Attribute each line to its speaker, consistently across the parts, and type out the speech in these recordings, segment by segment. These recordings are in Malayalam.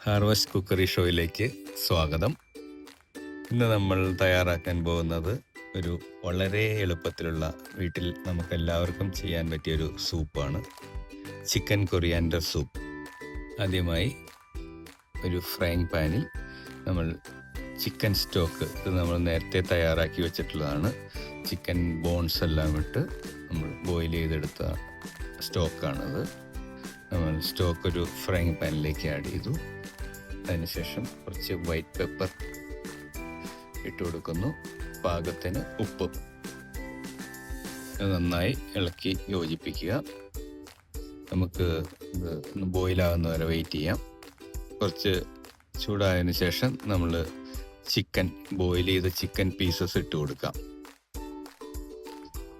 Speaker 1: ഹാർവസ്റ്റ് കുക്കറി ഷോയിലേക്ക് സ്വാഗതം. ഇന്ന് നമ്മൾ തയ്യാറാക്കാൻ പോകുന്നത് ഒരു വളരെ എളുപ്പത്തിലുള്ള വീട്ടിൽ നമുക്കെല്ലാവർക്കും ചെയ്യാൻ പറ്റിയൊരു സൂപ്പാണ്. Chicken coriander soup. ആദ്യമായി ഒരു ഫ്രൈങ് പാനിൽ നമ്മൾ ചിക്കൻ സ്റ്റോക്ക്, ഇത് നമ്മൾ നേരത്തെ തയ്യാറാക്കി വെച്ചിട്ടുള്ളതാണ്. ചിക്കൻ ബോൺസ് എല്ലാം ഇട്ട് നമ്മൾ ബോയിൽ ചെയ്തെടുത്ത സ്റ്റോക്കാണത്. നമ്മൾ സ്റ്റോക്ക് ഒരു ഫ്രൈങ് പാനിലേക്ക് ആഡ് ചെയ്തു. അതിനുശേഷം കുറച്ച് വൈറ്റ് പെപ്പർ ഇട്ട് കൊടുക്കുന്നു, പാകത്തിന് ഉപ്പും. നന്നായി ഇളക്കി യോജിപ്പിക്കുക. നമുക്ക് ഇത് ഒന്ന് ബോയിലാകുന്ന വരെ വെയിറ്റ് ചെയ്യാം. കുറച്ച് ചൂടായതിനു ശേഷം നമ്മൾ ബോയിൽ ചെയ്ത ചിക്കൻ പീസസ് ഇട്ട് കൊടുക്കാം.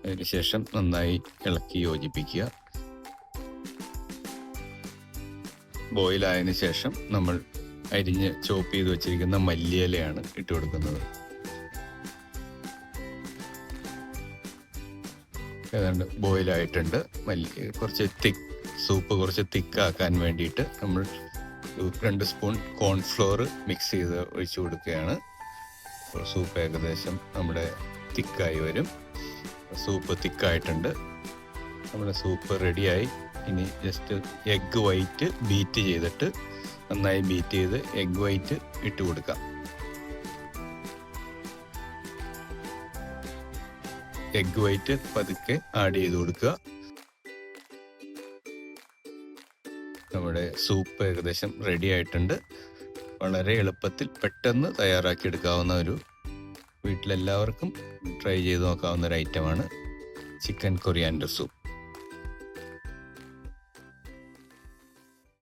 Speaker 1: അതിനുശേഷം നന്നായി ഇളക്കി യോജിപ്പിക്കുക. ബോയിലായതിനു ശേഷം നമ്മൾ അരിഞ്ഞ് ചോപ്പ് ചെയ്ത് വെച്ചിരിക്കുന്ന മല്ലിയിലയാണ് ഇട്ട് കൊടുക്കുന്നത്. ഏതാണ്ട് ബോയിലായിട്ടുണ്ട്. സൂപ്പ് കുറച്ച് തിക്കാക്കാൻ വേണ്ടിയിട്ട് നമ്മൾ 2 സ്പൂൺ കോൺഫ്ലോർ മിക്സ് ചെയ്ത് ഒഴിച്ചു കൊടുക്കുകയാണ്. സൂപ്പ് ഏകദേശം നമ്മുടെ തിക്കായി വരും. സൂപ്പ് തിക്കായിട്ടുണ്ട്. നമ്മുടെ സൂപ്പ് റെഡിയായി. ഇനി ജസ്റ്റ് എഗ് വൈറ്റ് ബീറ്റ് ചെയ്തിട്ട്, നന്നായി ബീറ്റ് ചെയ്ത് എഗ് വൈറ്റ് ഇട്ട് കൊടുക്കാം. എഗ് വൈറ്റ് പതുക്കെ ആഡ് ചെയ്ത് കൊടുക്കുക. നമ്മുടെ സൂപ്പ് ഏകദേശം റെഡി ആയിട്ടുണ്ട്. വളരെ എളുപ്പത്തിൽ പെട്ടെന്ന് തയ്യാറാക്കി എടുക്കാവുന്ന വീട്ടിലെല്ലാവർക്കും ട്രൈ ചെയ്ത് നോക്കാവുന്ന ഒരു ഐറ്റമാണ് ചിക്കൻ കൊറിയാൻഡർ സൂപ്പ്.